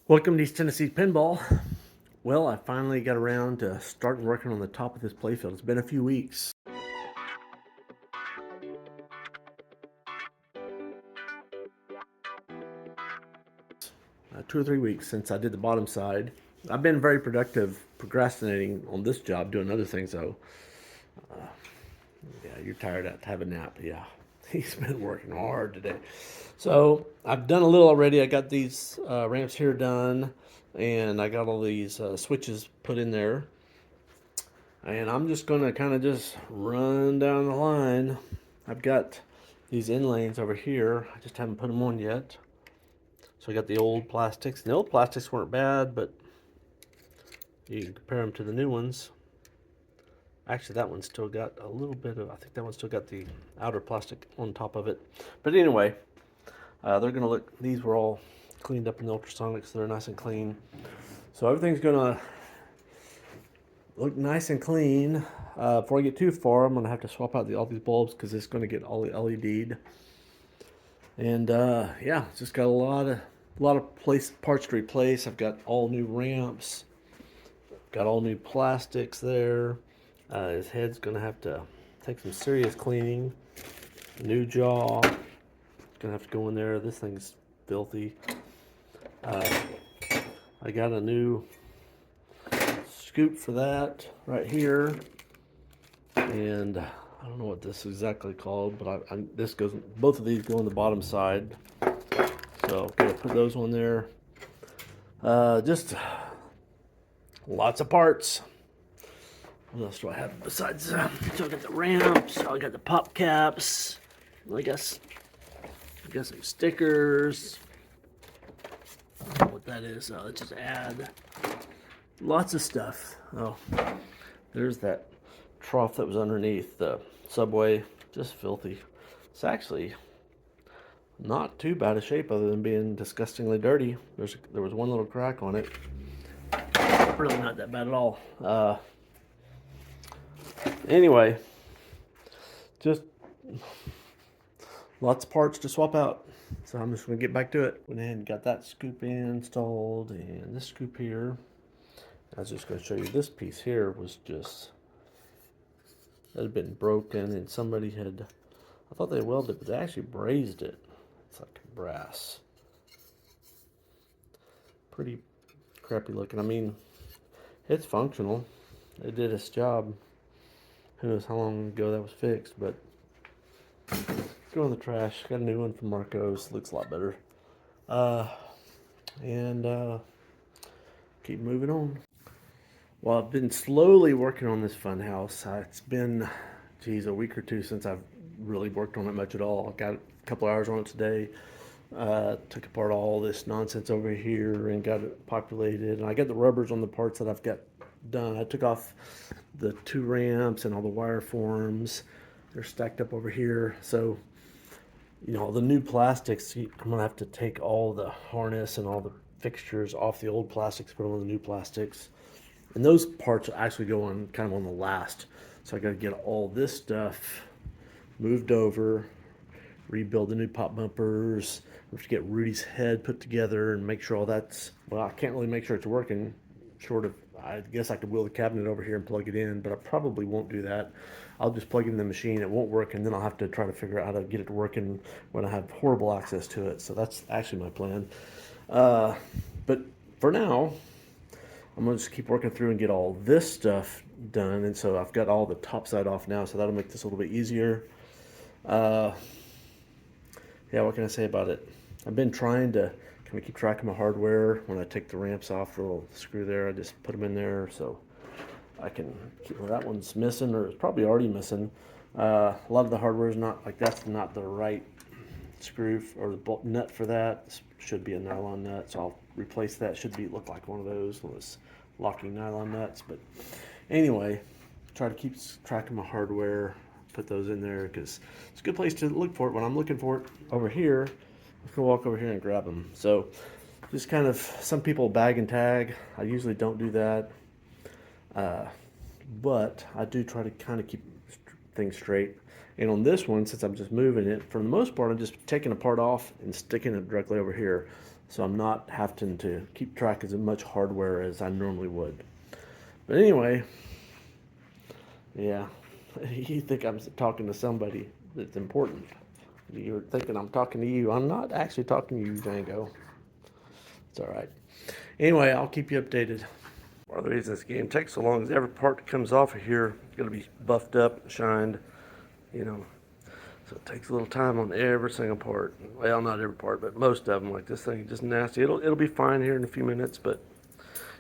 Welcome to East Tennessee Pinball. Well, I finally got around to starting working on the top of this playfield. It's been a few weeks. 2 or 3 weeks since I did the bottom side. I've been very productive procrastinating on this job, doing other things though. Yeah, you're tired to have a nap. Yeah, he's been working hard today. So I've done a little already. I got these ramps here done, and I got all these switches put in there. And I'm just gonna kind of just run down the line. I've got these in lanes over here. I just haven't put them on yet. So I got the old plastics. And the old plastics weren't bad, but you can compare them to the new ones. Actually, that one still got a little bit of, I think that one still got the outer plastic on top of it. But anyway, they're gonna look, these were all cleaned up in the ultrasonics, so they're nice and clean. So everything's gonna look nice and clean. Before I get too far, I'm gonna have to swap out all these bulbs because it's gonna get all LED'd. And yeah, just got a lot of parts to replace. I've got all new ramps, got all new plastics there. His head's gonna have to take some serious cleaning. New jaw, gonna have to go in there. This thing's filthy. I got a new scoop for that right here, and I don't know what this is exactly called, but this goes. Both of these go on the bottom side, so I'm gonna put those on there. Just lots of parts. What else do I have besides? So I got the ramps. I got the pop caps. I guess I got some stickers. I don't know what that is. Let's just add lots of stuff. Oh, there's that trough that was underneath the subway. Just filthy. It's actually not too bad a shape other than being disgustingly dirty. There was one little crack on it. Really not that bad at all. Anyway, just lots of parts to swap out. So I'm just gonna get back to it. Went ahead and got that scoop installed, and this scoop here. I was just gonna show you this piece here was just, it had been broken, and somebody had, I thought they welded it, but they actually brazed it. It's like brass. Pretty crappy looking. I mean, it's functional. It did its job. Who knows how long ago that was fixed, but go in the trash. Got a new one from Marco's. Looks a lot better. And keep moving on. Well, I've been slowly working on this Funhouse. It's been, geez, a week or two since I've really worked on it much at all. I got a couple hours on it today. Took apart all this nonsense over here and got it populated. And I got the rubbers on the parts that I've got done. I took off the two ramps and all the wire forms. They're stacked up over here. So, you know, the new plastics, I'm gonna have to take all the harness and all the fixtures off the old plastics, put them on the new plastics. And those parts actually go on kind of on the last. So I gotta get all this stuff moved over, rebuild the new pop bumpers. We have to get Rudy's head put together and make sure all that's, well, I can't really make sure it's working short of, I guess I could wheel the cabinet over here and plug it in, but I probably won't do that. I'll just plug it in the machine, it won't work, and then I'll have to try to figure out how to get it working when I have horrible access to it. So that's actually my plan. But for now, I'm gonna just keep working through and get all this stuff done. And so I've got all the top side off now, so that'll make this a little bit easier. Yeah, what can I say about it? I've been trying to kind of keep track of my hardware. When I take the ramps off, the little screw there, I just put them in there so I can keep, well, that one's missing, or it's probably already missing. A lot of the hardware is not, like, that's not the right screw or the bolt nut for that. This should be a nylon nut, so I'll replace that. Should be look like one of those locking nylon nuts. But anyway, try to keep track of my hardware, put those in there because it's a good place to look for it. When I'm looking for it over here, I can walk over here and grab them. So just kind of, some people bag and tag. I usually don't do that, but I do try to kind of keep things straight. And on this one, since I'm just moving it, for the most part, I'm just taking a part off and sticking it directly over here. so I'm not having to keep track as much hardware as I normally would. But anyway, yeah, you think I'm talking to somebody that's important. You're thinking I'm talking to you. I'm not actually talking to you, Django. It's all right. Anyway, I'll keep you updated. One of the reasons this game takes so long is every part that comes off of here is going to be buffed up, shined, you know. So it takes a little time on every single part. Well, not every part, but most of them. Like this thing is just nasty. It'll be fine here in a few minutes, but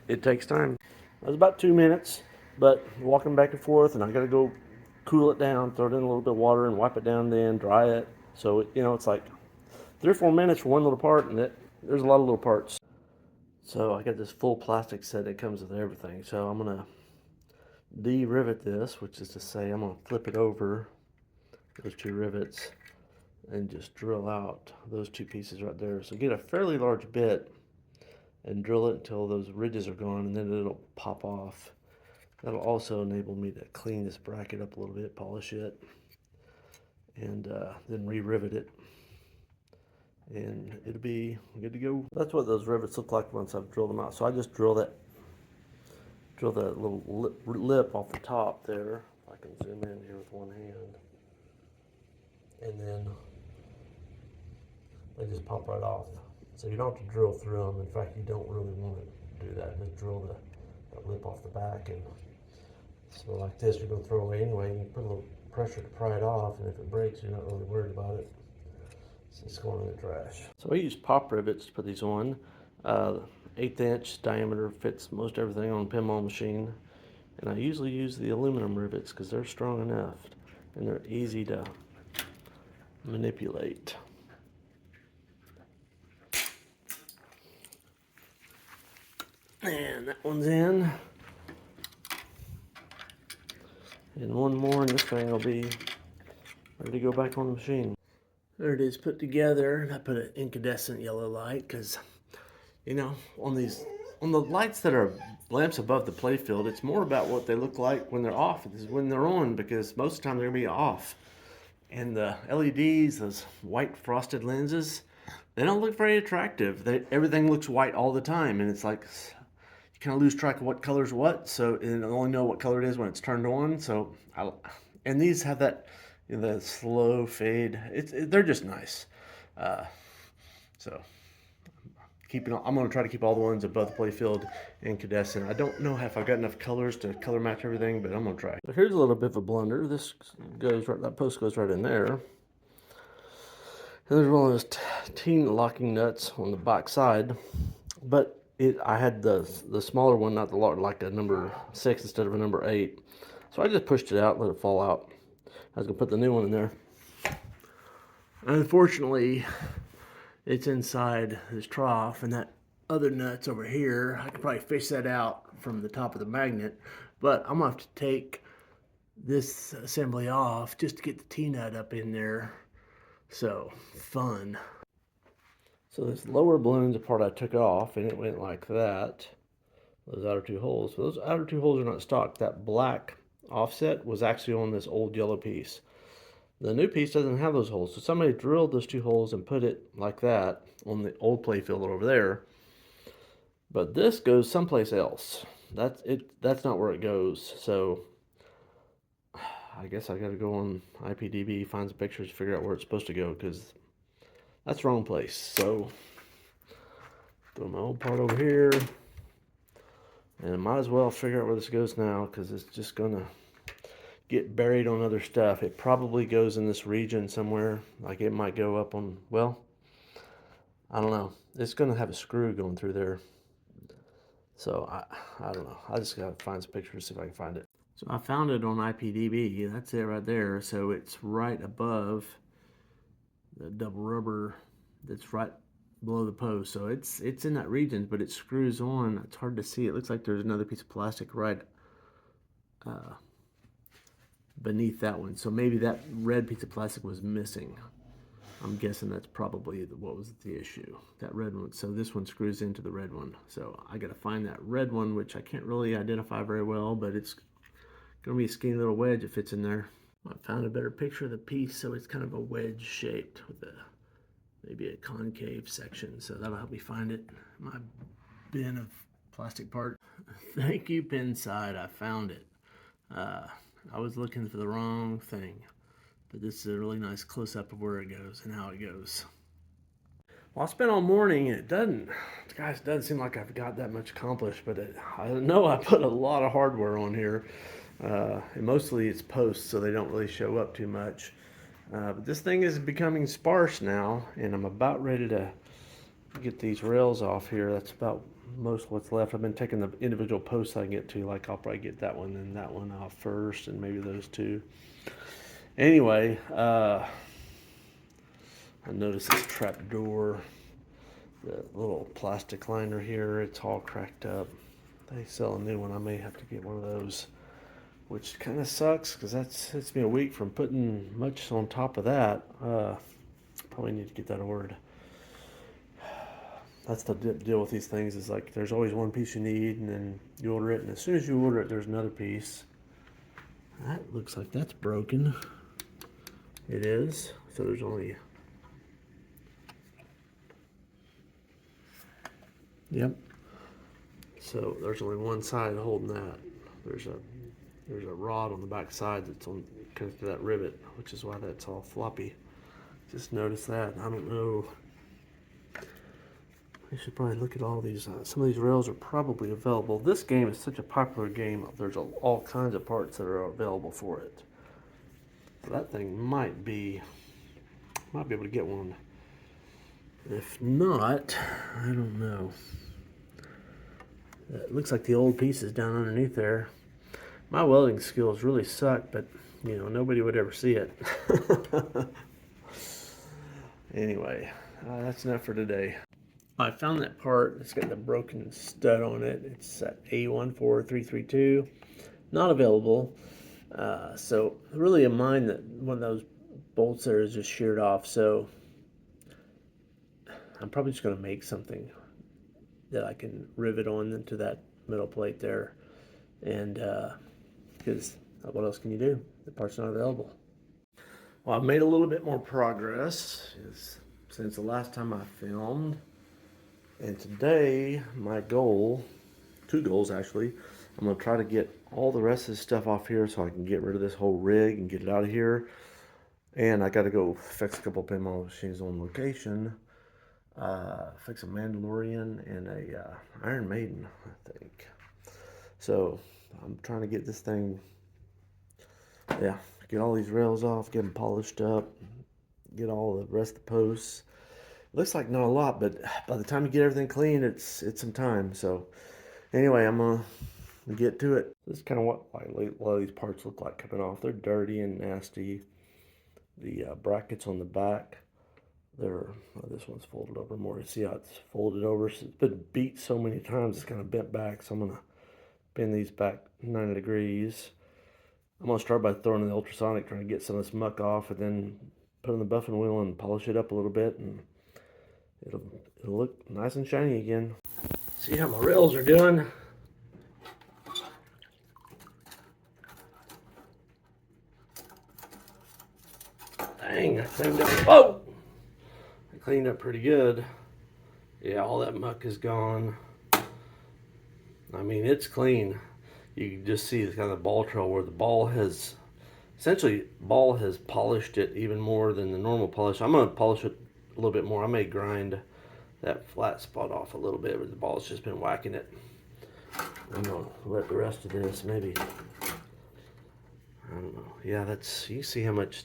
it takes time. It was about 2 minutes, but walking back and forth, and I got to go cool it down, throw it in a little bit of water, and wipe it down, then dry it. So it's like 3 or 4 minutes for one little part, and there's a lot of little parts. So I got this full plastic set that comes with everything. So I'm gonna de-rivet this, which is to say I'm gonna flip it over those 2 rivets and just drill out those 2 pieces right there. So get a fairly large bit and drill it until those ridges are gone, and then it'll pop off. That'll also enable me to clean this bracket up a little bit, polish it, and then re-rivet it, and it'll be good to go. That's what those rivets look like once I've drilled them out. So I just drill that little lip off the top there. If I can zoom in here with one hand, and then they just pop right off. So you don't have to drill through them. In fact, you don't really want to do that. Just drill that lip off the back, and so like this, you're going to throw away anyway. You can put a little pressure to pry it off, and if it breaks, you're not really worried about it. So it's going in the trash. So I use pop rivets to put these on. 1/8 inch diameter fits most everything on a pinball machine. And I usually use the aluminum rivets because they're strong enough and they're easy to manipulate. And that one's in. And one more, and this thing will be ready to go back on the machine. There it is, put together. And I put an incandescent yellow light because, on the lights that are lamps above the playfield, it's more about what they look like when they're off than when they're on, because most of the time they're gonna be off. And the LEDs, those white frosted lenses, they don't look very attractive. Everything looks white all the time, and it's like you kind of lose track of what color's what. So, and I only know what color it is when it's turned on. So, and these have that, the slow fade. They're just nice. So, I'm going to try to keep all the ones above the playfield incandescent. I don't know if I've got enough colors to color match everything, but I'm going to try. So here's a little bit of a blunder. This goes right, that post goes right in there. And there's one of those teen locking nuts on the back side, but I had the smaller one, not the large, like a number 6 instead of a number 8. So I just pushed it out, let it fall out. I was gonna put the new one in there. Unfortunately, it's inside this trough, and that other nut's over here. I could probably fish that out from the top of the magnet, but I'm gonna have to take this assembly off just to get the T-nut up in there. So, fun. So this lower balloon's the part I took off, and it went like that. Those outer 2 holes. So those outer 2 holes are not stock. That black offset was actually on this old yellow piece. The new piece doesn't have those holes. So somebody drilled those 2 holes and put it like that on the old playfield over there. But this goes someplace else. That's not where it goes. So I guess I gotta go on IPDB, find some pictures, figure out where it's supposed to go, because that's the wrong place. So throw my old part over here, and I might as well figure out where this goes now, because it's just gonna get buried on other stuff. It probably goes in this region somewhere. Like it might go up on, well, I don't know. It's gonna have a screw going through there. So I don't know. I just gotta find some pictures, see if I can find it. So I found it on IPDB. That's it right there. So it's right above the double rubber that's right below the post. So it's in that region, but it screws on. It's hard to see. It looks like there's another piece of plastic right beneath that one. So maybe that red piece of plastic was missing. I'm guessing that's probably what was the issue. That red one. So this one screws into the red one. So I got to find that red one, which I can't really identify very well, but it's going to be a skinny little wedge that fits in there. I found a better picture of the piece, so it's kind of a wedge shaped with a maybe a concave section, so that'll help me find it. My bin of plastic parts. Thank you, Pinside. I found it. I was looking for the wrong thing, but this is a really nice close-up of where it goes and how it goes. Well, I spent all morning, and guys, it doesn't seem like I've got that much accomplished, but I know I put a lot of hardware on here, and mostly it's posts, so they don't really show up too much. But this thing is becoming sparse now, and I'm about ready to get these rails off here. That's about most of what's left. I've been taking the individual posts I can get to, like I'll probably get that one and that one off first, and maybe those two. Anyway, I noticed this trap door, the little plastic liner here, it's all cracked up. They sell a new one. I may have to get one of those, which kind of sucks because it's been a week from putting much on top of that. Probably need to get that ordered. That's the deal with these things, is like there's always one piece you need, and then you order it, and as soon as you order it, there's another piece. That looks like that's broken. It is. So there's only, yep. So there's only one side holding that. There's a rod on the back side that's on connected to that rivet, which is why that's all floppy. Just noticed that. I don't know. I should probably look at all these. Some of these rails are probably available. This game is such a popular game. There's all kinds of parts that are available for it. So that thing might be able to get one. If not, I don't know. It looks like the old piece is down underneath there. My welding skills really suck, but you know, nobody would ever see it. Anyway, that's enough for today. I found that part. It's got the broken stud on it. It's at A14332. Not available. So really in mind that one of those bolts there is just sheared off. So I'm probably just going to make something that I can rivet on into that middle plate there. And because what else can you do? The part's not available. Well, I've made a little bit more progress since the last time I filmed. And today, my goal, 2 goals actually, I'm going to try to get all the rest of this stuff off here so I can get rid of this whole rig and get it out of here. And I got to go fix a couple pinball machines on location. Fix a Mandalorian and a Iron Maiden, I think. So, I'm trying to get this thing, get all these rails off, get them polished up, get all the rest of the posts. Looks like not a lot, but by the time you get everything clean, it's some time. So anyway, I'm gonna get to it. This is kind of what a lot of these parts look like coming off. They're dirty and nasty. The brackets on the back, this one's folded over more. You see how it's folded over? It's been beat so many times, it's kind of bent back. So I'm gonna bend these back 90 degrees. I'm gonna start by throwing in the ultrasonic, trying to get some of this muck off, and then put on the buffing wheel and polish it up a little bit, and it'll look nice and shiny again. See how my rails are doing? Dang, I cleaned up. Whoa! I cleaned up pretty good. Yeah, all that muck is gone. I mean, it's clean. You can just see the kind of ball trail where the ball has polished it even more than the normal polish. I'm going to polish it a little bit more. I may grind that flat spot off a little bit, but the ball's just been whacking it. I'm going to let the rest of this maybe, I don't know. Yeah, you see how much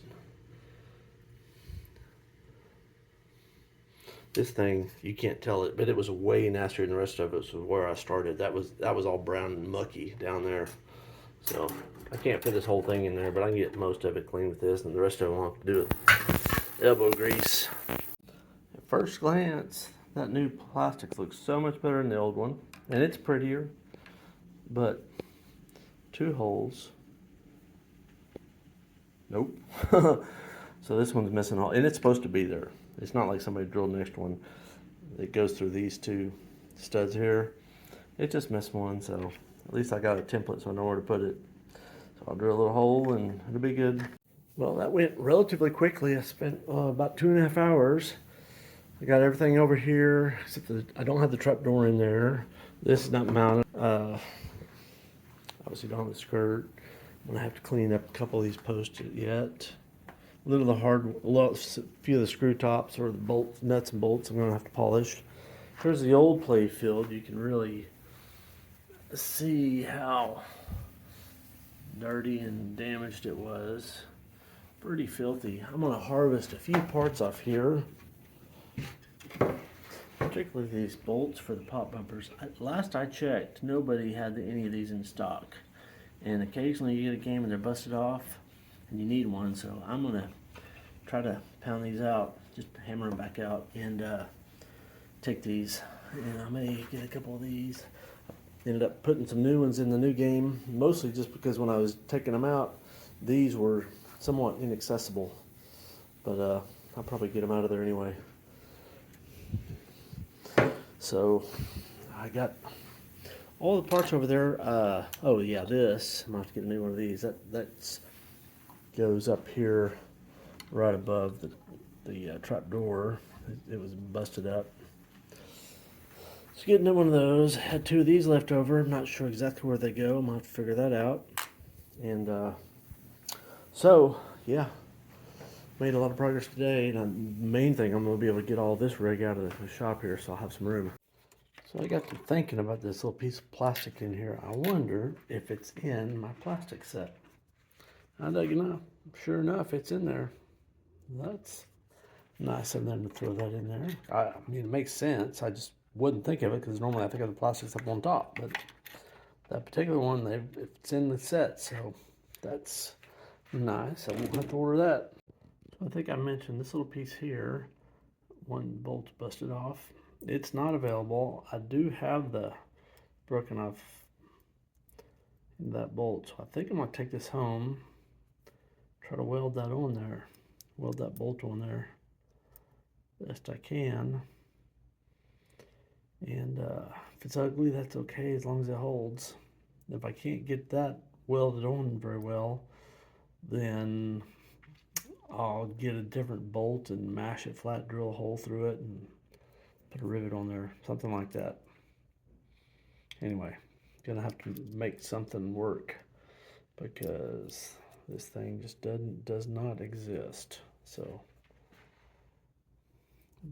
this thing, you can't tell it, but it was way nastier than the rest of it. So where I started, that was all brown and mucky down there. So I can't fit this whole thing in there, but I can get most of it clean with this, and the rest of it I'll have to do with elbow grease. At first glance, that new plastic looks so much better than the old one, and it's prettier, but 2 holes. Nope. So this one's missing all, and it's supposed to be there. It's not like somebody drilled an extra one. It goes through these 2 studs here. It just missed one, so at least I got a template so I know where to put it. So I'll drill a little hole and it'll be good. Well, that went relatively quickly. I spent about 2.5 hours. I got everything over here, except I don't have the trap door in there. This is not mounted. Obviously don't have the skirt. I'm gonna have to clean up a couple of these posts yet. A little of the a few of the screw tops or the bolts, nuts and bolts I'm gonna have to polish. Here's the old Playfield. You can really see how dirty and damaged it was. Pretty filthy. I'm gonna harvest a few parts off here, particularly these bolts for the pop bumpers. Last I checked, nobody had any of these in stock, and occasionally you get a game and they're busted off and you need one, so I'm gonna try to pound these out, just hammer them back out, and take these, and I may get a couple of these. Ended up putting some new ones in the new game, mostly just because when I was taking them out, these were somewhat inaccessible, but I'll probably get them out of there anyway. So I got all the parts over there. Oh yeah, this, I'm gonna have to get a new one of these. That goes up here right above the trap door. It was busted up. So getting one of those. Had two of these left over. I'm not sure exactly where they go. I'm gonna have to figure that out. And so yeah, made a lot of progress today. And the main thing, I'm gonna be able to get all this rig out of the shop here, so I'll have some room. So I got to thinking about this little piece of plastic in here. I wonder if it's in my plastic set. I dug it up. Sure enough, it's in there. That's nice of them to throw that in there. I mean, it makes sense. I just wouldn't think of it because normally I think of the plastics up on top, but that particular one, it's in the set, so that's nice. I won't have to order that. So I think I mentioned this little piece here. One bolt's busted off. It's not available. I do have the broken off that bolt, so I think I'm gonna take this home, try to weld that on there, weld that bolt on there best I can. And if it's ugly, that's okay as long as it holds. If I can't get that welded on very well, then I'll get a different bolt and mash it flat, drill a hole through it, and put a rivet on there, something like that. Anyway, gonna have to make something work because this thing just does not exist. So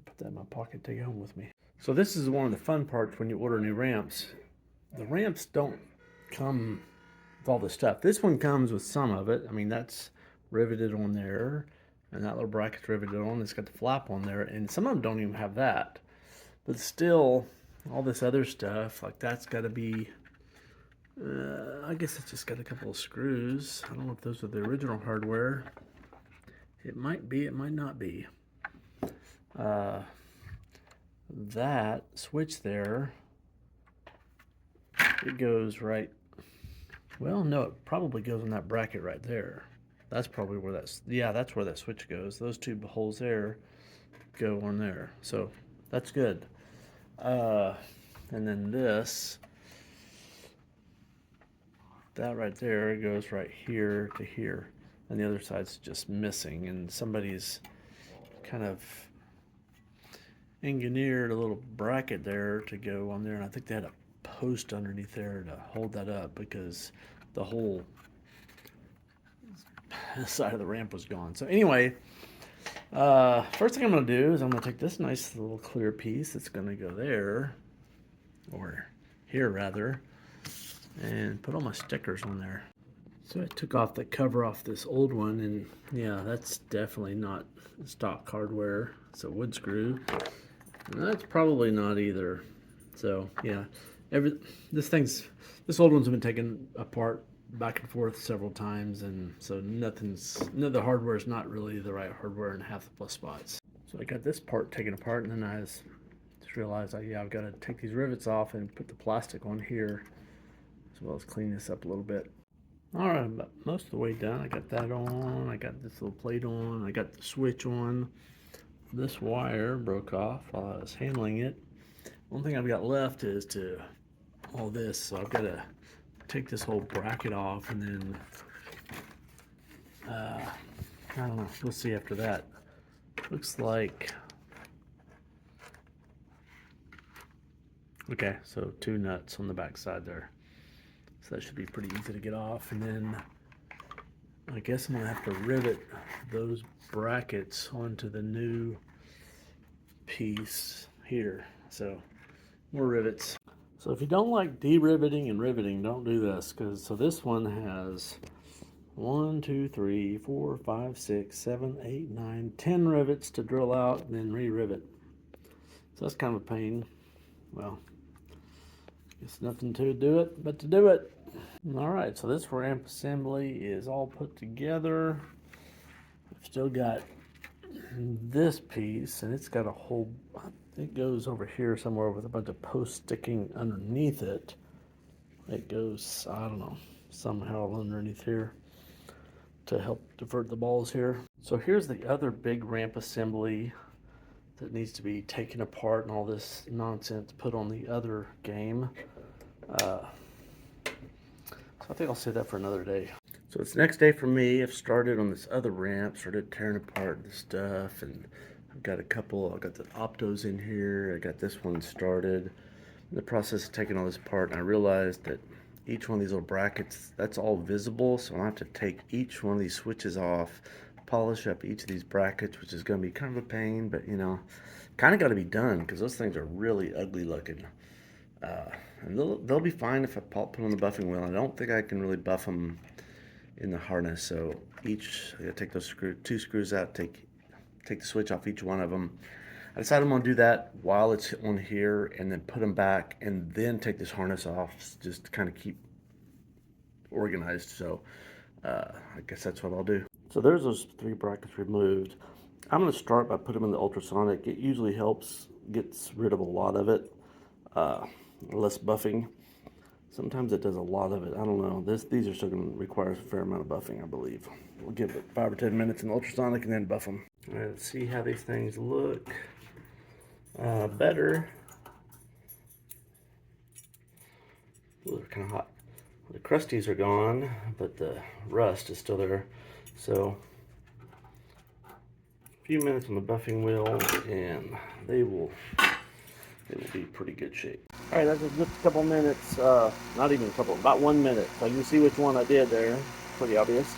put that in my pocket, take it home with me. So this is one of the fun parts when you order new ramps. The ramps don't come with all the stuff. This one comes with some of it. I mean, that's riveted on there, and that little bracket's riveted on. It's got the flap on there, and some of them don't even have that. But still, all this other stuff, like that's got to be, I guess it's just got a couple of screws. I don't know if those are the original hardware. It might be, it might not be. That switch there, it goes right, well, no, it probably goes in that bracket right there. That's probably where that's where that switch goes. Those two holes there go on there, so that's good. And then this, that right there goes right here to here, and the other side's just missing, and somebody's kind of engineered a little bracket there to go on there, and I think they had a post underneath there to hold that up because the whole side of the ramp was gone. So anyway, first thing I'm going to do is I'm going to take this nice little clear piece that's going to go there, or here rather, and put all my stickers on there. So I took off the cover off this old one, and yeah, that's definitely not stock hardware. It's a wood screw. And that's probably not either. So yeah, this old one's been taken apart back and forth several times, and so none of the hardware is not really the right hardware in half the plus spots. So I got this part taken apart, and then I just realized I've got to take these rivets off and put the plastic on here, as well as clean this up a little bit. All right, about most of the way done. I got that on. I got this little plate on. I got the switch on. This wire broke off while I was handling it. One thing I've got left is all this, so I've got to take this whole bracket off, and then I don't know, we'll see after that. Looks like Okay, so 2 nuts on the back side there. So that should be pretty easy to get off. And then I guess I'm gonna have to rivet those brackets onto the new piece here. So more rivets. So if you don't like de-riveting and riveting, don't do this, because so this one has 1, 2, 3, 4, 5, 6, 7, 8, 9, 10 rivets to drill out and then re-rivet. So that's kind of a pain. Well, it's nothing to do it but to do it. All right, so this ramp assembly is all put together. I've still got this piece, and it's got a whole, it goes over here somewhere with a bunch of posts sticking underneath it. It goes, I don't know, somehow underneath here to help divert the balls here. So here's the other big ramp assembly that needs to be taken apart and all this nonsense put on the other game. So I think I'll save that for another day. So it's the next day for me. I've started on this other ramp, started tearing apart the stuff, and I've got a couple, I've got the optos in here, I got this one started. In the process of taking all this apart, and I realized that each one of these little brackets, that's all visible, so I have to take each one of these switches off, polish up each of these brackets, which is going to be kind of a pain, but you know, kind of got to be done because those things are really ugly looking. And they'll be fine if I put them on the buffing wheel. I don't think I can really buff them in the harness, so I gotta take those two screws out, take the switch off each one of them. I decided I'm gonna do that while it's on here and then put them back and then take this harness off just to kind of keep organized. So I guess that's what I'll do. So there's those 3 brackets removed. I'm gonna start by putting them in the ultrasonic. It usually helps, gets rid of a lot of it, less buffing. Sometimes it does a lot of it. I don't know. These are still going to require a fair amount of buffing, I believe. We'll give it 5 or 10 minutes in ultrasonic and then buff them. All right, let's see how these things look. Better. Ooh, they're kind of hot. The crusties are gone, but the rust is still there. So a few minutes on the buffing wheel, and they will be pretty good shape. All right, that's just a couple minutes, not even a couple, about 1 minute. So you can see which one I did there, pretty obvious.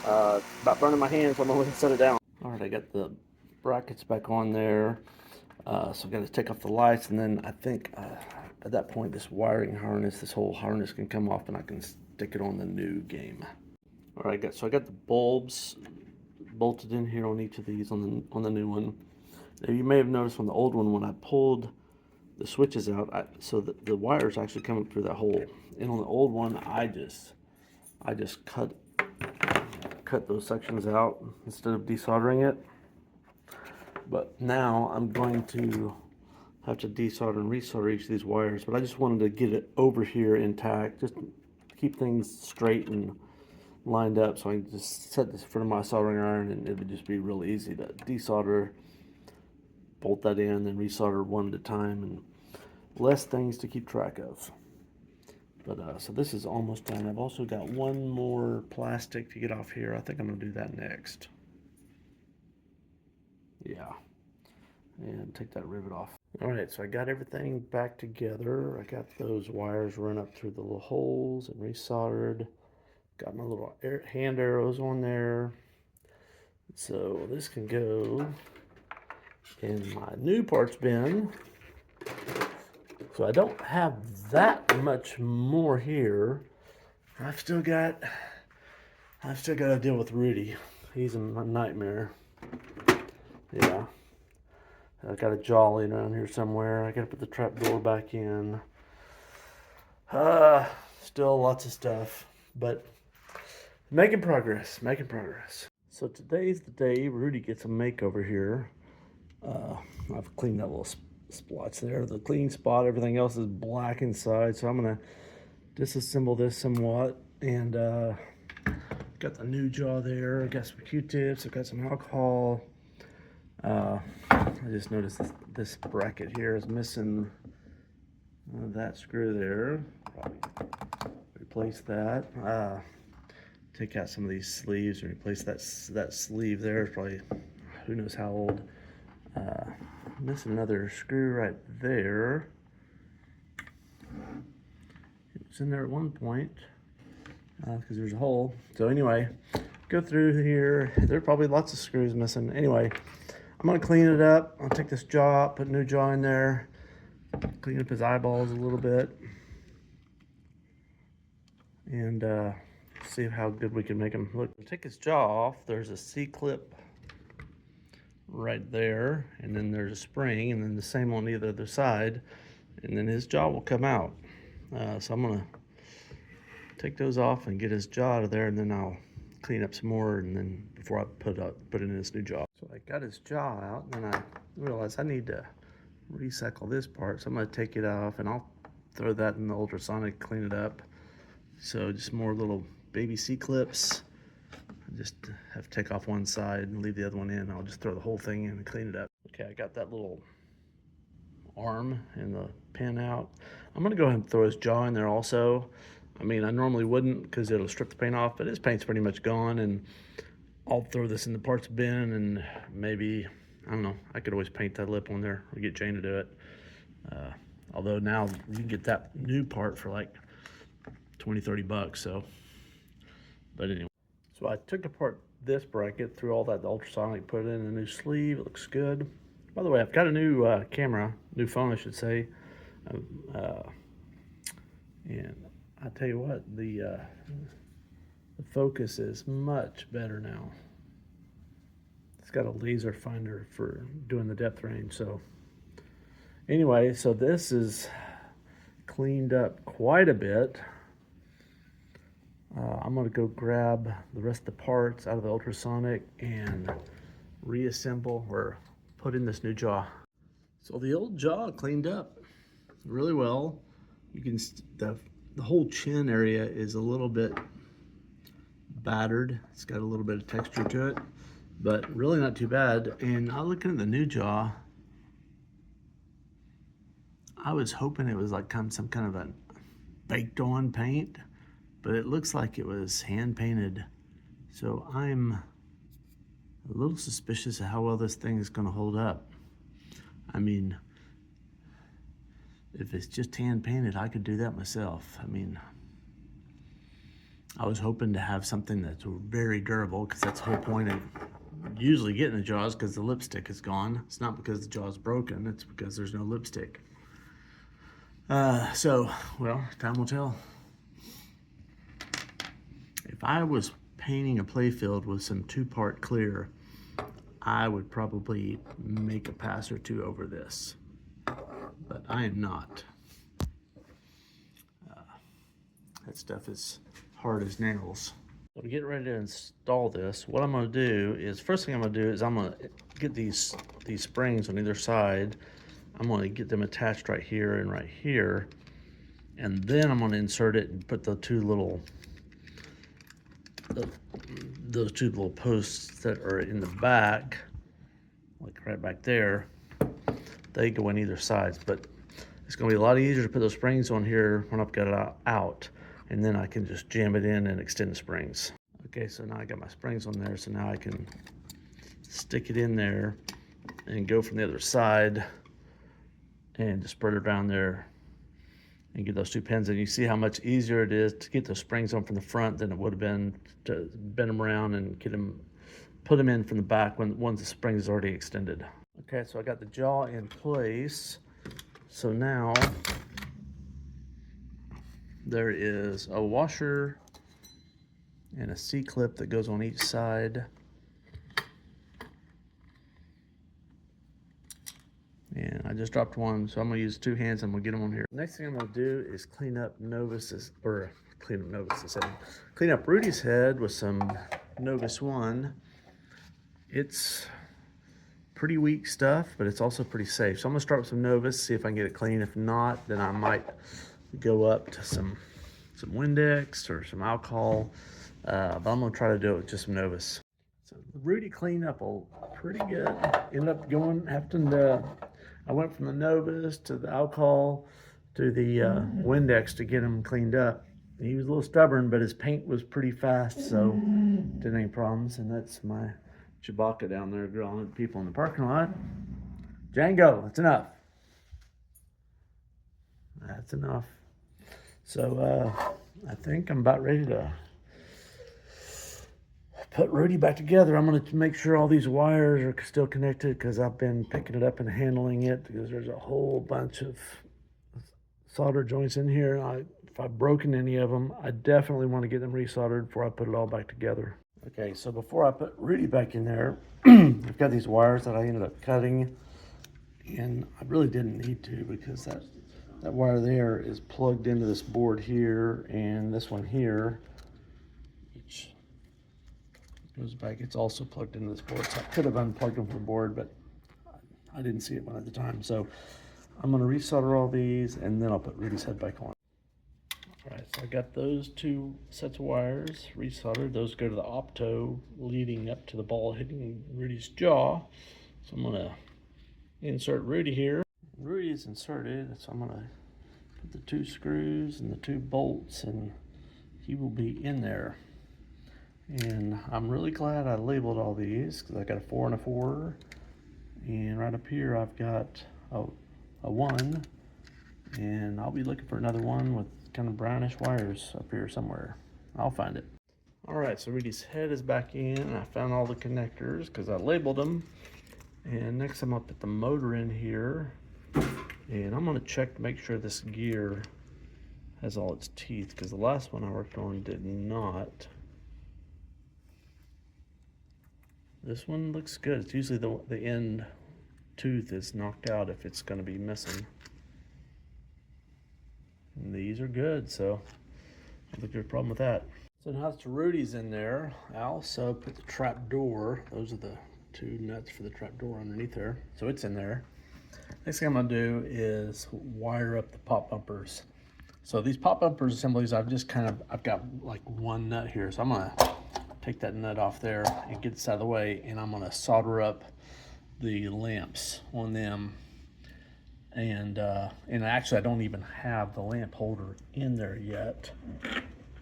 About burning my hands, so I'm gonna set it down. All right, I got the brackets back on there. So I'm gonna take off the lights, and then I think at that point, this wiring harness, this whole harness can come off and I can stick it on the new game. All right, so I got the bulbs bolted in here on each of these on the new one. Now you may have noticed on the old one, when I pulled the switches out, so the wires actually come up through that hole. And on the old one, I just cut those sections out instead of desoldering it. But now I'm going to have to desolder and resolder each of these wires. But I just wanted to get it over here intact, just keep things straight and lined up, so I can just set this in front of my soldering iron, and it would just be real easy to desolder, bolt that in, then resolder one at a time, and less things to keep track of. But so this is almost done. I've also got one more plastic to get off here. I think I'm gonna do that next. Yeah, and take that rivet off. All right, so I got everything back together. I got those wires run up through the little holes and resoldered. Got my little hand arrows on there. So this can go in my new parts bin. So I don't have that much more here. I've still got to deal with Rudy. He's a nightmare. Yeah. I got a jolly around here somewhere. I got to put the trap door back in. Still lots of stuff, but making progress. So today's the day Rudy gets a makeover here. I've cleaned that little splotch there, the clean spot. Everything else is black inside, so I'm gonna disassemble this somewhat. And got the new jaw there. I got some Q-tips. I've got some alcohol. I just noticed this bracket here is missing that screw there. Probably replace that. Take out some of these sleeves and replace that sleeve there. It's probably who knows how old. Missing another screw right there. in there at one point because there's a hole. So anyway, go through here. There are probably lots of screws missing. Anyway, I'm gonna clean it up. I'll take this jaw out, put a new jaw in there, clean up his eyeballs a little bit, and see how good we can make him look. Take his jaw off. There's a C-clip right there, and then there's a spring, and then the same on either other side, and then his jaw will come out. So I'm gonna take those off and get his jaw out of there, and then I'll clean up some more, and then before I put in his new jaw. So I got his jaw out, and then I realized I need to recycle this part, so I'm gonna take it off, and I'll throw that in the ultrasonic, clean it up. So just more little baby C-clips. I just have to take off one side and leave the other one in. I'll just throw the whole thing in and clean it up. Okay, I got that little arm and the pin out. I'm gonna go ahead and throw his jaw in there also. I mean, I normally wouldn't because it'll strip the paint off, but his paint's pretty much gone, and I'll throw this in the parts bin, and maybe, I don't know, I could always paint that lip on there or get Jane to do it. Although now you can get that new part for like 20, 30 bucks, so. But anyway, so I took apart this bracket, threw all that ultrasonic, put it in a new sleeve. It looks good. By the way, I've got a new camera, new phone, I should say. And I tell you what, the focus is much better now. It's got a laser finder for doing the depth range. So anyway, so this is cleaned up quite a bit. I'm gonna go grab the rest of the parts out of the ultrasonic and reassemble or put in this new jaw. So the old jaw cleaned up really well. You can, the whole chin area is a little bit battered. It's got a little bit of texture to it, but really not too bad. And I looking at the new jaw, I was hoping it was like some kind of a baked on paint, but it looks like it was hand painted. So I'm a little suspicious of how well this thing is gonna hold up. I mean, if it's just hand painted, I could do that myself. I mean, I was hoping to have something that's very durable, because that's the whole point of usually getting the jaws, because the lipstick is gone. It's not because the jaw's broken, it's because there's no lipstick. So, well, time will tell. If I was painting a Playfield with some 2-part clear, I would probably make a pass or two over this, but I am not. That stuff is hard as nails. So to get ready to install this, what I'm going to do is, first thing I'm going to do is I'm going to get these springs on either side. I'm going to get them attached right here and right here, and then I'm going to insert it and put the those two little posts that are in the back, like right back there. They go on either sides, but it's going to be a lot easier to put those springs on here when I've got it out, and then I can just jam it in and extend the springs. Okay, so now I got my springs on there, so now I can stick it in there and go from the other side and just spread it around there and get those 2 pins. And you see how much easier it is to get those springs on from the front than it would have been to bend them around and put them in from the back once the spring is already extended. Okay, so I got the jaw in place. So now there is a washer and a C-clip that goes on each side. And I just dropped one, so I'm gonna use 2 hands. I'm gonna get them on here. Next thing I'm gonna do is clean up Rudy's head with some Novus 1. It's pretty weak stuff, but it's also pretty safe. So I'm gonna start with some Novus, see if I can get it clean. If not, then I might go up to some Windex or some alcohol, but I'm gonna try to do it with just some Novus. So Rudy cleaned up pretty good. Ended up I went from the Novus to the alcohol to the Windex to get him cleaned up. He was a little stubborn, but his paint was pretty fast, so didn't have any problems. And that's my Chewbacca down there growling at people in the parking lot. Django, that's enough. That's enough. So I think I'm about ready to put Rudy back together. I'm going to make sure all these wires are still connected because I've been picking it up and handling it because there's a whole bunch of solder joints in here. If I've broken any of them, I definitely want to get them resoldered before I put it all back together. Okay, so before I put Rudy back in there, I've got these wires that I ended up cutting, and I really didn't need to because that wire there is plugged into this board here, and this one here, each goes back, it's also plugged into this board. So I could have unplugged them from the board, but I didn't see it one at the time. So I'm gonna resolder all these, and then I'll put Rudy's head back on. All right, so I got those two sets of wires resoldered. Those go to the opto leading up to the ball hitting Rudy's jaw. So I'm gonna insert Rudy here. Rudy is inserted, so I'm gonna put the 2 screws and the 2 bolts, and he will be in there. And I'm really glad I labeled all these because I got a 4 and a 4, and right up here I've got a 1, and I'll be looking for another one with kind of brownish wires up here somewhere. I'll find it. All right, so Rudy's head is back in. I found all the connectors because I labeled them. And next I'm gonna put the motor in here, and I'm gonna check to make sure this gear has all its teeth because the last one I worked on did not. This one looks good. It's usually the end tooth is knocked out if it's gonna be missing. And these are good, so I don't think there's a problem with that. So now that Rudy's in there, I also put the trap door. Those are the 2 nuts for the trap door underneath there. So it's in there. Next thing I'm gonna do is wire up the pop bumpers. So these pop bumpers assemblies, I've got like 1 nut here. So I'm gonna take that nut off there and get this out of the way, and I'm gonna solder up the lamps on them. And actually I don't even have the lamp holder in there yet.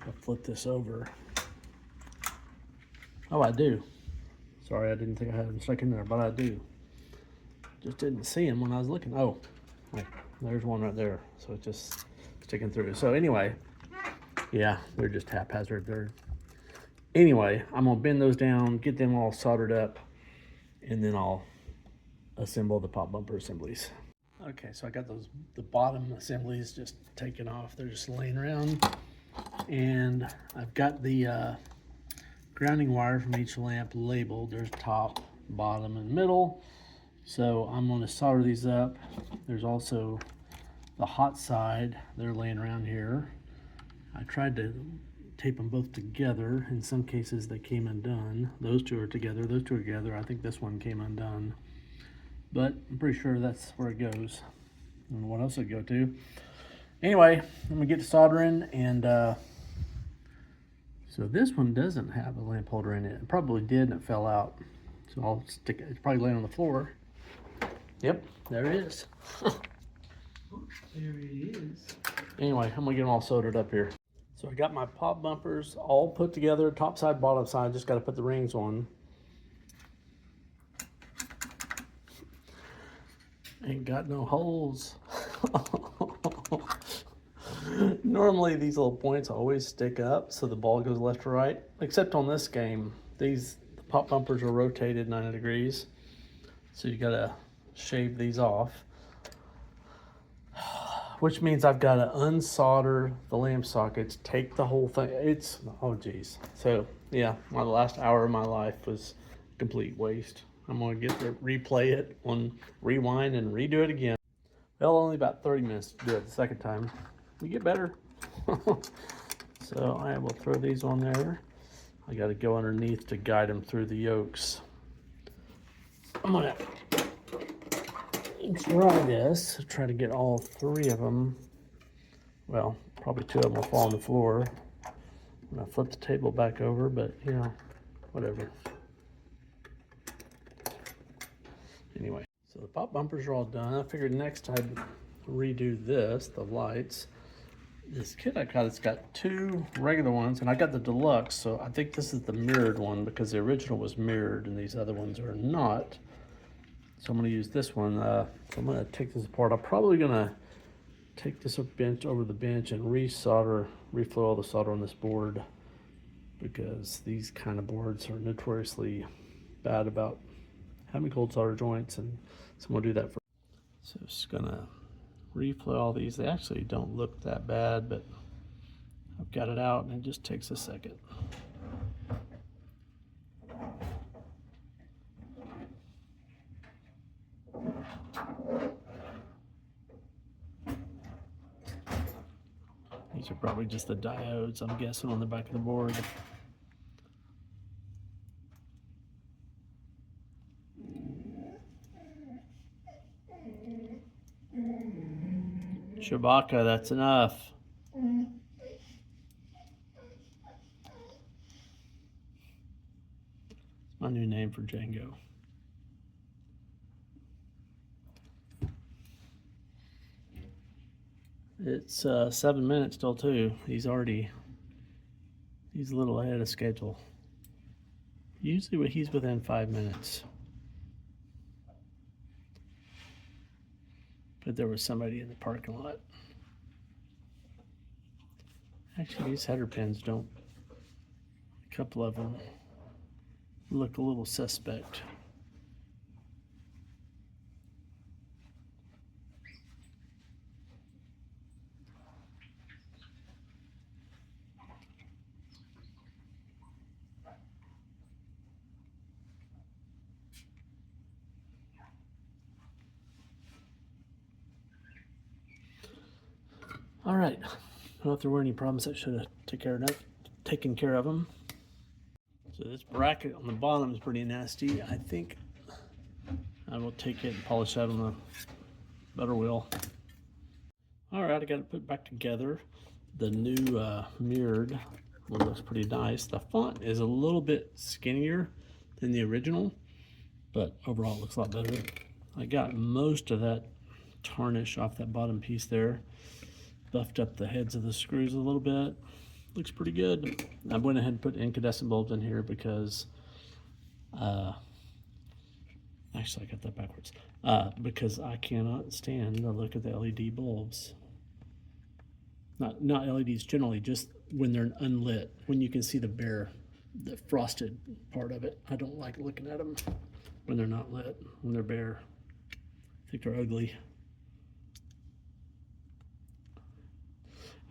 I'll flip this over. Oh, I do. Sorry, I didn't think I had them stuck in there, but I do. Just didn't see them when I was looking. Oh, there's one right there. So it's just sticking through. So anyway, yeah, they're just haphazard. Anyway, I'm gonna bend those down, get them all soldered up, and then I'll assemble the pop bumper assemblies. Okay, so I got the bottom assemblies just taken off. They're just laying around. And I've got the grounding wire from each lamp labeled. There's top, bottom, and middle. So I'm going to solder these up. There's also the hot side. They're laying around here. I tried to tape them both together. In some cases they came undone. Those 2 are together. Those 2 are together. I think this one came undone. But I'm pretty sure that's where it goes. And what else would it go to? Anyway, I'm gonna get to soldering, and so this one doesn't have a lamp holder in it. It probably did, and it fell out. So I'll stick it. It's probably laying on the floor. Yep, there it is. There it is. Anyway, I'm gonna get them all soldered up here. So I got my pop bumpers all put together, top side, bottom side. Just got to put the rings on. Ain't got no holes. Normally these little points always stick up so the ball goes left to right, except on this game. The pop bumpers are rotated 90 degrees, so you gotta shave these off, which means I've got to unsolder the lamp sockets, take the whole thing. It's, oh geez. So yeah, my last hour of my life was a complete waste. I'm gonna get to replay it on rewind and redo it again. Well, only about 30 minutes to do it the second time. You get better. So I will throw these on there. I got to go underneath to guide them through the yolks. I'm gonna try this. Try to get all 3 of them. Well, probably 2 of them will fall on the floor. I'm gonna flip the table back over, but you know, whatever. Anyway, so the pop bumpers are all done. I figured next I'd redo this, the lights. This kit I got, it's got 2 regular ones, and I got the deluxe, so I think this is the mirrored one because the original was mirrored and these other ones are not. So I'm gonna use this one. So I'm gonna take this apart. I'm probably gonna take this bench over the bench and reflow all the solder on this board, because these kind of boards are notoriously bad about having cold solder joints, and so I'm gonna do that first. So just gonna reflow all these. They actually don't look that bad, but I've got it out and it just takes a second. These are probably just the diodes, I'm guessing, on the back of the board. Chewbacca, that's enough. It's my new name for Django. It's 7 minutes till 2. He's a little ahead of schedule. Usually he's within 5 minutes. But there was somebody in the parking lot. Actually, these header pins don't, a couple of them look a little suspect. All right, I don't know if there were any problems. I should have taken care of them. So this bracket on the bottom is pretty nasty. I think I will take it and polish that on the butter wheel. All right, I got it put back together. The new mirrored one looks pretty nice. The font is a little bit skinnier than the original, but overall it looks a lot better. I got most of that tarnish off that bottom piece there. Buffed up the heads of the screws a little bit. Looks pretty good. I went ahead and put incandescent bulbs in here because, actually I got that backwards. Because I cannot stand the look of the LED bulbs. Not LEDs generally, just when they're unlit, when you can see the frosted part of it. I don't like looking at them when they're not lit, when they're bare. I think they're ugly.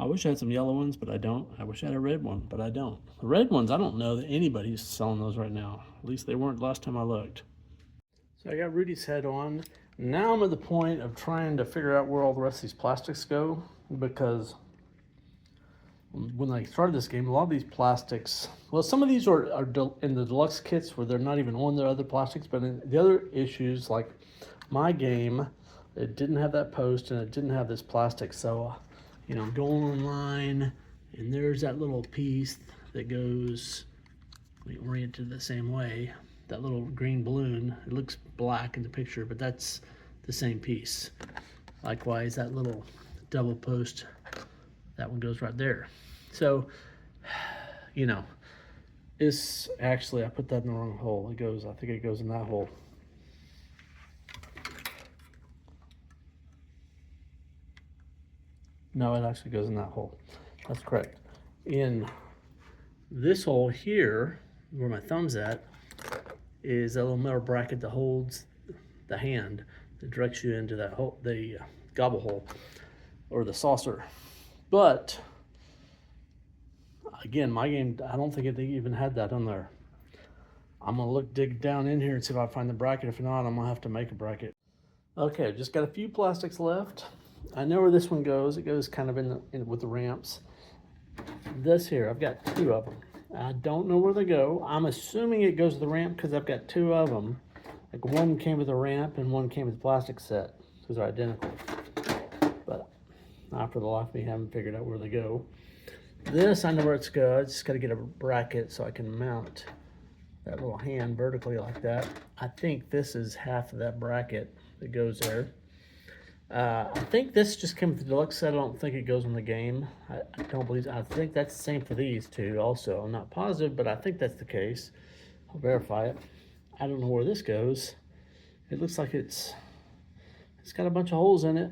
I wish I had some yellow ones, but I don't. I wish I had a red one, but I don't. The red ones, I don't know that anybody's selling those right now. At least they weren't last time I looked. So I got Rudy's head on. Now I'm at the point of trying to figure out where all the rest of these plastics go, because when I started this game, a lot of these plastics, well, some of these are in the deluxe kits where they're not even on the other plastics, but in the other issues, like my game, it didn't have that post and it didn't have this plastic. So you know, going online, and there's that little piece that goes, oriented the same way, that little green balloon. It looks black in the picture, but that's the same piece. Likewise, that little double post, that one goes right there. So, you know, it's actually, I put that in the wrong hole. It goes, I think it goes in that hole. No, it actually goes in that hole. That's correct. In this hole here, where my thumb's at, is a little metal bracket that holds the hand that directs you into that hole, the gobble hole, or the saucer. But again, my game, I don't think it even had that on there. I'm gonna dig down in here and see if I find the bracket. If not, I'm gonna have to make a bracket. Okay, I've just got a few plastics left. I know where this one goes. It goes kind of in with the ramps. This here, I've got 2 of them. I don't know where they go. I'm assuming it goes to the ramp because I've got 2 of them. Like one came with a ramp and one came with a plastic set. Those are identical. But not for the life of me, haven't figured out where they go. This, I know where it's going. I just got to get a bracket so I can mount that little hand vertically like that. I think this is half of that bracket that goes there. I think this just came with the deluxe set. I don't think it goes in the game. I don't believe. I think that's the same for these 2 also. I'm not positive, but I think that's the case. I'll verify it. I don't know where this goes. It looks like it's got a bunch of holes in it.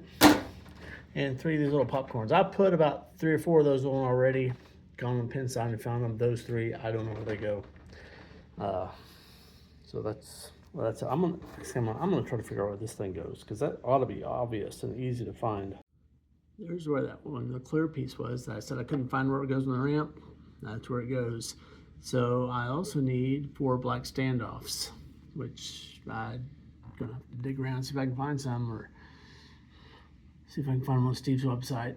and 3 of these little popcorns. I put about 3 or 4 of those on already. Gone on pin side and found them. Those 3, I don't know where they go. So that's I'm gonna try to figure out where this thing goes, because that ought to be obvious and easy to find. There's where that one, the clear piece was. I said I couldn't find where it goes on the ramp. That's where it goes. So I also need 4 black standoffs, which I'm gonna have to dig around and see if I can find some, or see if I can find them on Steve's website,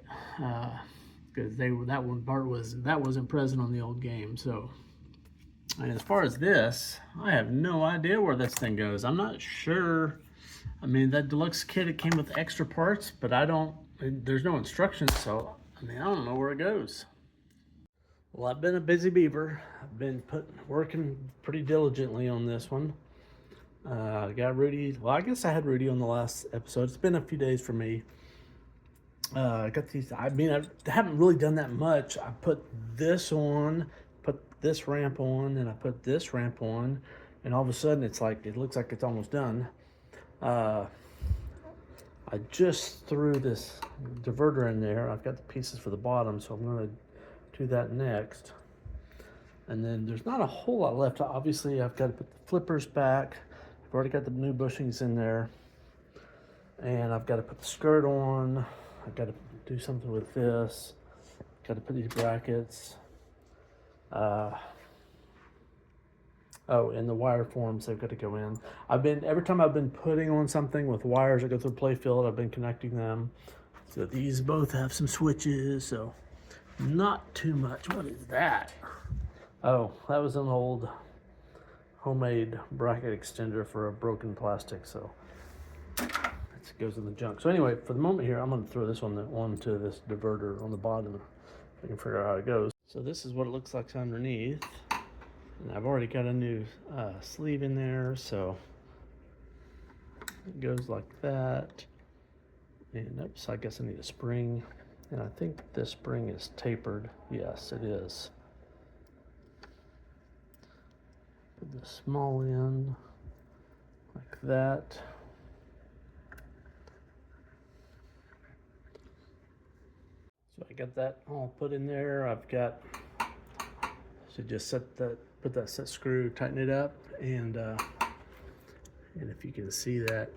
because that one part wasn't present on the old game. So, and as far as this, I have no idea where this thing goes. I'm not sure. I mean, that deluxe kit, it came with extra parts, but there's no instructions, so I mean, I don't know where it goes. Well, I've been a busy beaver. I've been working pretty diligently on this one. Got Rudy. Well, I guess I had Rudy on the last episode. It's been a few days for me. Got these. I mean, I haven't really done that much. I put this on, put this ramp on, and I put this ramp on, and all of a sudden it looks like it's almost done. I just threw this diverter in there. I've got the pieces for the bottom, so I'm going to do that next. And then there's not a whole lot left. Obviously, I've got to put the flippers back. I've already got the new bushings in there. And I've got to put the skirt on. I've got to do something with this. Got to put these brackets. Oh, and the wire forms, they've got to go in. Every time I've been putting on something with wires, I go through Playfield, I've been connecting them. So these both have some switches, so not too much. What is that? Oh, that was an old homemade bracket extender for a broken plastic, so it goes in the junk. So anyway, for the moment here, I'm going to throw this one onto this diverter on the bottom. I can figure out how it goes. So this is what it looks like underneath. And I've already got a new sleeve in there, so it goes like that. And oops, I guess I need a spring. And I think this spring is tapered. Yes, it is. Put the small end like that. So I got that all put in there. I've got, so just put that set screw, tighten it up, and if you can see that,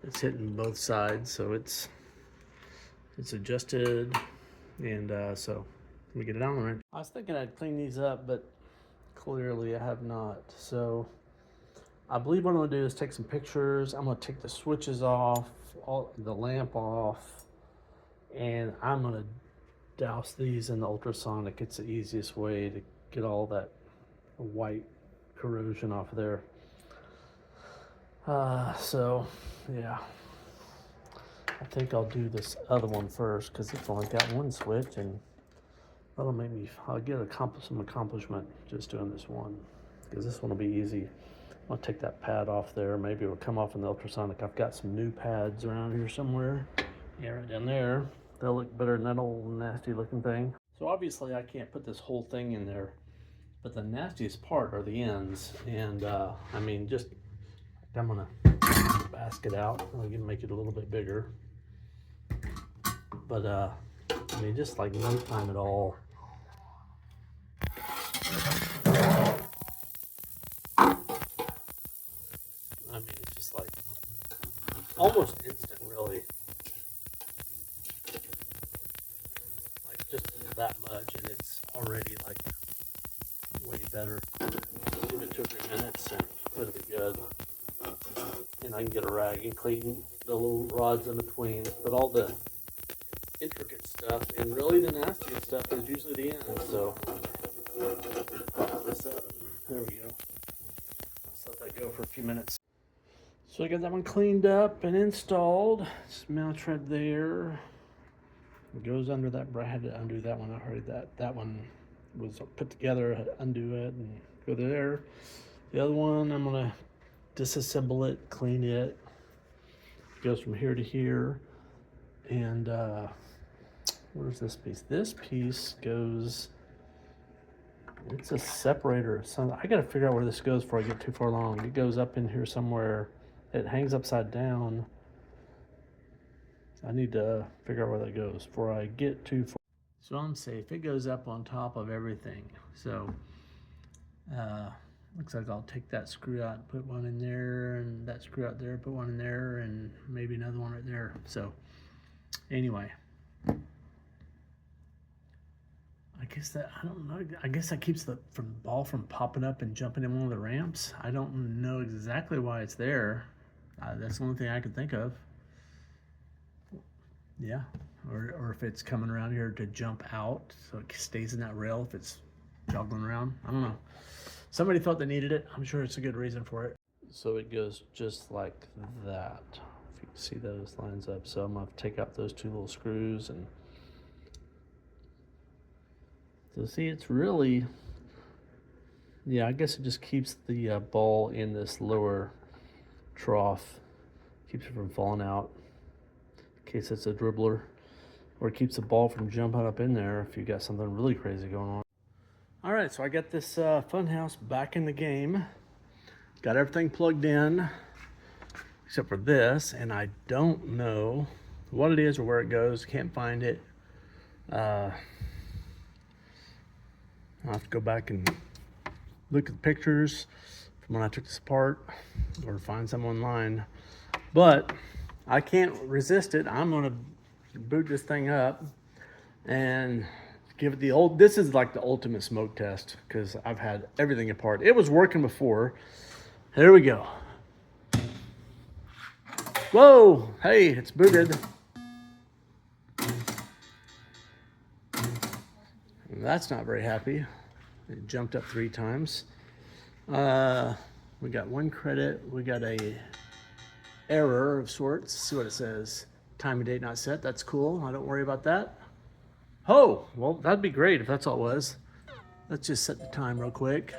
it's hitting both sides, so it's adjusted, and so let me get it on the wrench. I was thinking I'd clean these up, but clearly I have not. So I believe what I'm gonna do is take some pictures. I'm gonna take the switches off, the lamp off, and I'm gonna douse these in the ultrasonic. It's the easiest way to get all that white corrosion off of there. So yeah, I think I'll do this other one first, because it's only got one switch, and I'll get some accomplishment just doing this one, because this one will be easy. I'll take that pad off there. Maybe it'll come off in the ultrasonic. I've got some new pads around here somewhere. Yeah, right down there. They'll look better than that old nasty looking thing. So obviously I can't put this whole thing in there, but the nastiest part are the ends. And I mean, I'm gonna basket out. I'm gonna make it a little bit bigger. But I mean, just like no time at all. I mean, it's just like almost instant, really. Like just that much, and it's already like way better. Give it 2 or 3 minutes, and it'll be good. And I can get a rag and clean the little rods in between, but all the intricate stuff and really the nastiest stuff is usually the end. So pop this up. There we go. Let's let that go for a few minutes. So I got that one cleaned up and installed. Just mount right there. It goes under that. I had to undo that one. I heard that one was put together. I had to undo it and go there. The other one, I'm gonna disassemble it, clean it. It goes from here to here. And where's this piece? This piece goes, it's a separator. So I gotta figure out where this goes before I get too far along. It goes up in here somewhere. It hangs upside down. I need to figure out where that goes before I get too far. So I'm safe. It goes up on top of everything. So looks like I'll take that screw out and put one in there, and that screw out there, put one in there, and maybe another one right there. So anyway, I guess that, I don't know, I guess that keeps the ball from popping up and jumping in one of the ramps. I don't know exactly why it's there. That's the only thing I can think of. Yeah, or if it's coming around here to jump out, so it stays in that rail if it's joggling around. I don't know. Somebody thought they needed it. I'm sure it's a good reason for it. So it goes just like that. If you can see those lines up. So I'm gonna take out those two little screws, and so see, it's really, yeah, I guess it just keeps the ball in this lower trough, keeps it from falling out in case it's a dribbler, or it keeps the ball from jumping up in there if you got something really crazy going on. All right, so I got this Funhouse back in the game. Got everything plugged in except for this, and I don't know what it is or where it goes. Can't find it. I'll have to go back and look at the pictures from when I took this apart, or find some online. But I can't resist it. I'm gonna boot this thing up and give it the old, this is like the ultimate smoke test, because I've had everything apart. It was working before. Here we go. Whoa, hey, it's booted. That's not very happy. It jumped up 3 times. We got 1 credit. We got a error of sorts. See what it says. Time and date not set. That's cool. I don't worry about that. Oh, well, that'd be great if that's all it was. Let's just set the time real quick.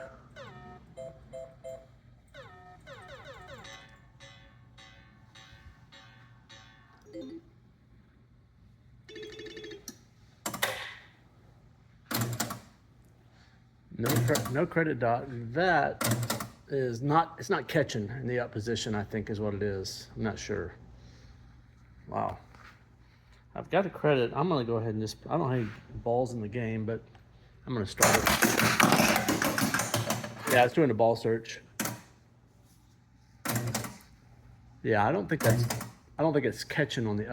No credit dot. That is not, it's not catching in the up position, I think is what it is. I'm not sure. Wow. I've got a credit. I'm gonna go ahead and just, I don't have any balls in the game, but I'm gonna start it. Yeah, it's doing a ball search. Yeah, I don't think it's catching on the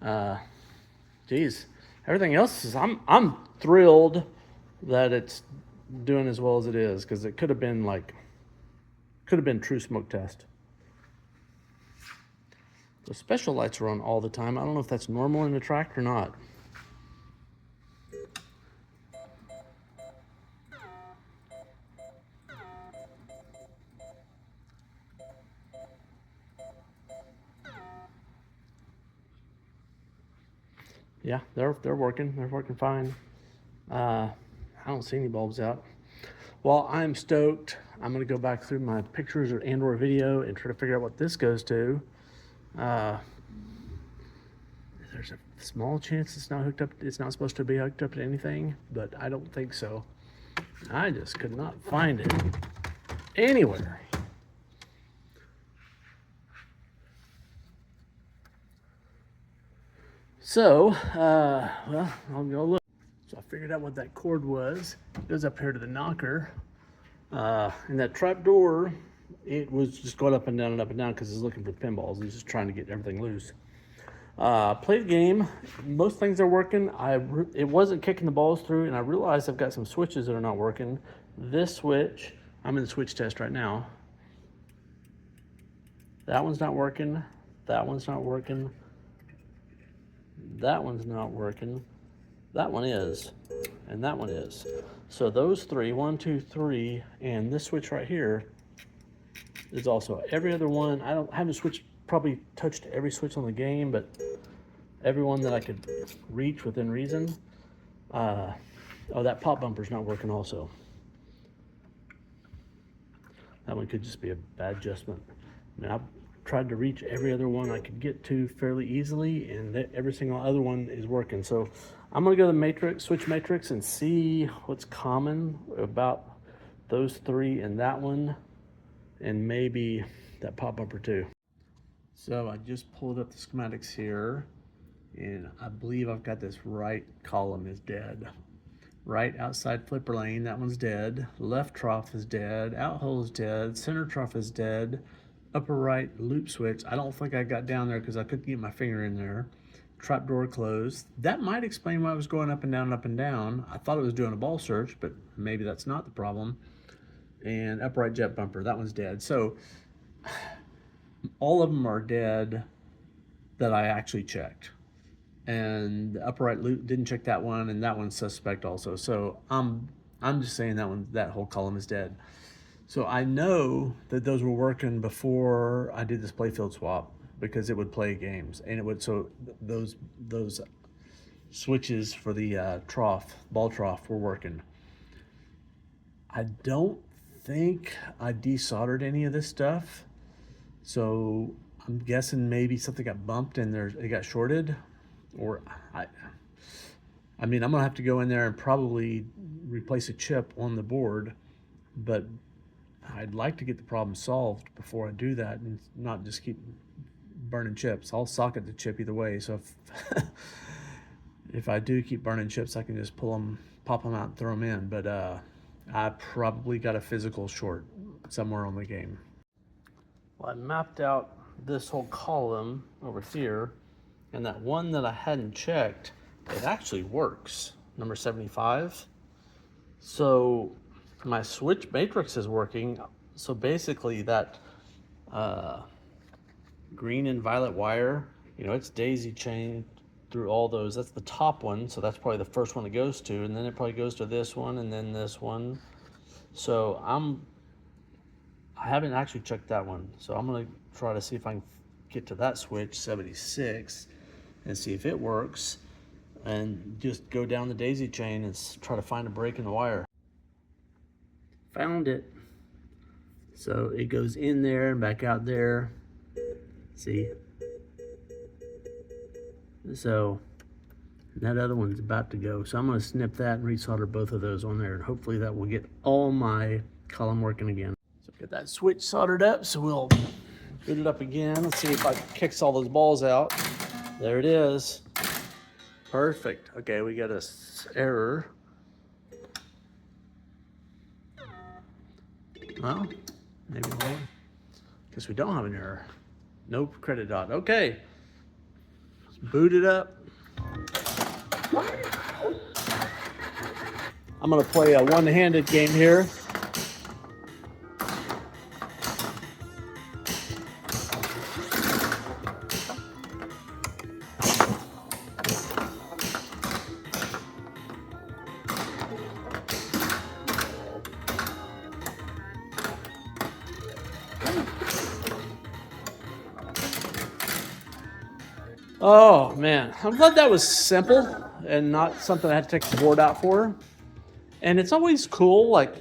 up. Geez, everything else is, I'm thrilled that it's doing as well as it is, because it could have been true smoke test. The special lights are on all the time. I don't know if that's normal in the track or not. Yeah, they're working. They're working fine. I don't see any bulbs out. Well, I'm stoked. I'm gonna go back through my pictures or video and try to figure out what this goes to. There's a small chance it's not hooked up. It's not supposed to be hooked up to anything, but I don't think so. I just could not find it anywhere. So, well, I'll go look. So I figured out what that cord was. It goes up here to the knocker. And that trap door, it was just going up and down because it's looking for pinballs. He's just trying to get everything loose. Played the game. Most things are working. It wasn't kicking the balls through, and I realized I've got some switches that are not working. This switch, I'm in the switch test right now. That one's not working. That one's not working. That one's not working. That one is, and that one is. So those 3, 1, 2, 3, and this switch right here is also. Every other one, I haven't probably touched every switch on the game, but every one that I could reach within reason. Oh, that pop bumper's not working also. That one could just be a bad adjustment. I mean, I've tried to reach every other one I could get to fairly easily, and every single other one is working. So I'm gonna go to the matrix, switch matrix, and see what's common about those 3 and that one, and maybe that pop bumper too. So I just pulled up the schematics here, and I believe I've got this right column is dead. Right outside flipper lane, that one's dead. Left trough is dead. Out hole is dead. Center trough is dead. Upper right loop switch, I don't think I got down there because I couldn't get my finger in there. Trap door closed. That might explain why it was going up and down, up and down. I thought it was doing a ball search, but maybe that's not the problem. And upright jet bumper, that one's dead. So all of them are dead that I actually checked. And the upright loop, didn't check that one, and that one's suspect also. So I'm just saying that whole column is dead. So I know that those were working before I did this Playfield swap because it would play games, and it would, so those switches for the ball trough were working. I don't think I desoldered any of this stuff, so I'm guessing maybe something got bumped and it got shorted, or I mean, I'm gonna have to go in there and probably replace a chip on the board, but I'd like to get the problem solved before I do that and not just keep burning chips. I'll socket the chip either way, so if I do keep burning chips, I can just pop them out and throw them in, but I probably got a physical short somewhere on the game. Well, I mapped out this whole column over here, and that one that I hadn't checked, it actually works, number 75. So my switch matrix is working. So basically that green and violet wire, you know, it's daisy chained through all those. That's the top one, so that's probably the first one it goes to, and then it probably goes to this one and then this one. So I haven't actually checked that one, so I'm gonna try to see if I can get to that switch 76 and see if it works, and just go down the daisy chain and try to find a break in the wire. Found it. So it goes in there and back out there. See? So that other one's about to go. So I'm gonna snip that and resolder both of those on there, and hopefully that will get all my column working again. So get that switch soldered up, so we'll boot it up again. Let's see if I kicks all those balls out. There it is. Perfect. Okay, we got a error. Well, maybe we'll, because we don't have an error. No credit dot. Okay. Let's boot it up. I'm gonna play a one-handed game here. Oh man, I'm glad that was simple and not something I had to take the board out for. And it's always cool, like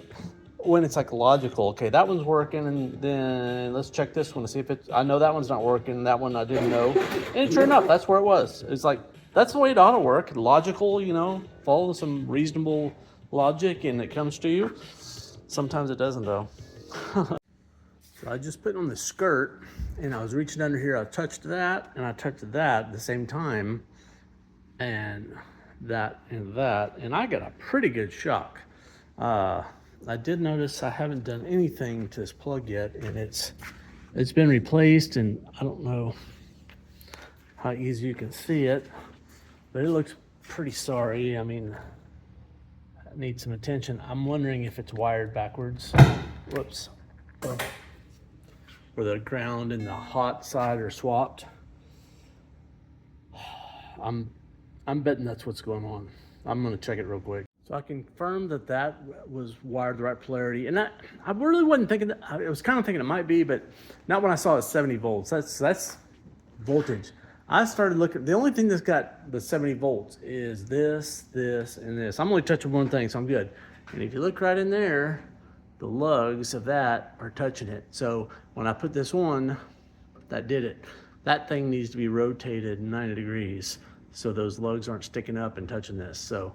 when it's like logical. Okay, that one's working, and then let's check this one to see if it's. I know that one's not working. That one I didn't know, and sure enough, that's where it was. It's like that's the way it ought to work. Logical, you know, follow some reasonable logic, and it comes to you. Sometimes it doesn't though. So I just put on the skirt, and I was reaching under here. I touched that, and I touched that at the same time, and that, and I got a pretty good shock. I did notice I haven't done anything to this plug yet, and it's been replaced, and I don't know how easy you can see it, but it looks pretty sorry. I mean, it needs some attention. I'm wondering if it's wired backwards. Whoops. Where the ground and the hot side are swapped. I'm betting that's what's going on. I'm gonna check it real quick. So I confirmed that was wired the right polarity, and I really wasn't thinking that. I was kind of thinking it might be, but not when I saw it 70 volts. That's voltage. I started looking. The only thing that's got the 70 volts is this, and this. I'm only touching one thing, so I'm good. And if you look right in there, the lugs of that are touching it. So when I put this on, that did it. That thing needs to be rotated 90 degrees so those lugs aren't sticking up and touching this. So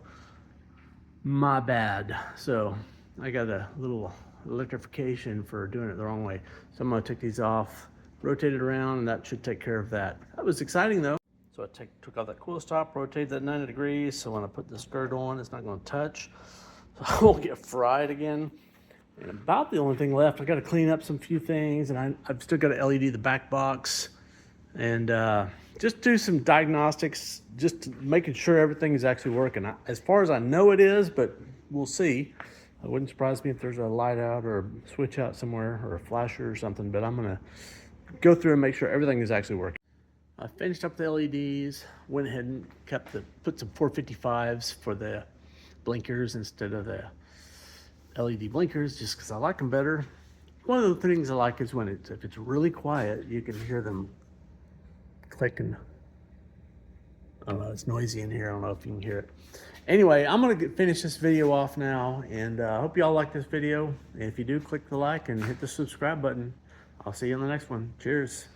my bad. So I got a little electrification for doing it the wrong way. So I'm gonna take these off rotate it around, and that should take care of that. That was exciting though. So I took off that coil stop, rotated that 90 degrees, so when I put the skirt on, it's not going to touch. So I won't get fried again. And about the only thing left, I got to clean up some few things, and I've still got to LED the back box, and just do some diagnostics, just making sure everything is actually working. As far as I know it is, but we'll see. It wouldn't surprise me if there's a light out or a switch out somewhere or a flasher or something, but I'm gonna go through and make sure everything is actually working. I finished up the LEDs, went ahead and put some 455s for the blinkers instead of the LED blinkers, just because I like them better. One of the things I like is when if it's really quiet, you can hear them clicking. I don't know, it's noisy in here. I don't know if you can hear it. Anyway, I'm gonna finish this video off now, and I hope y'all like this video. And if you do, click the like and hit the subscribe button. I'll see you in the next one. Cheers.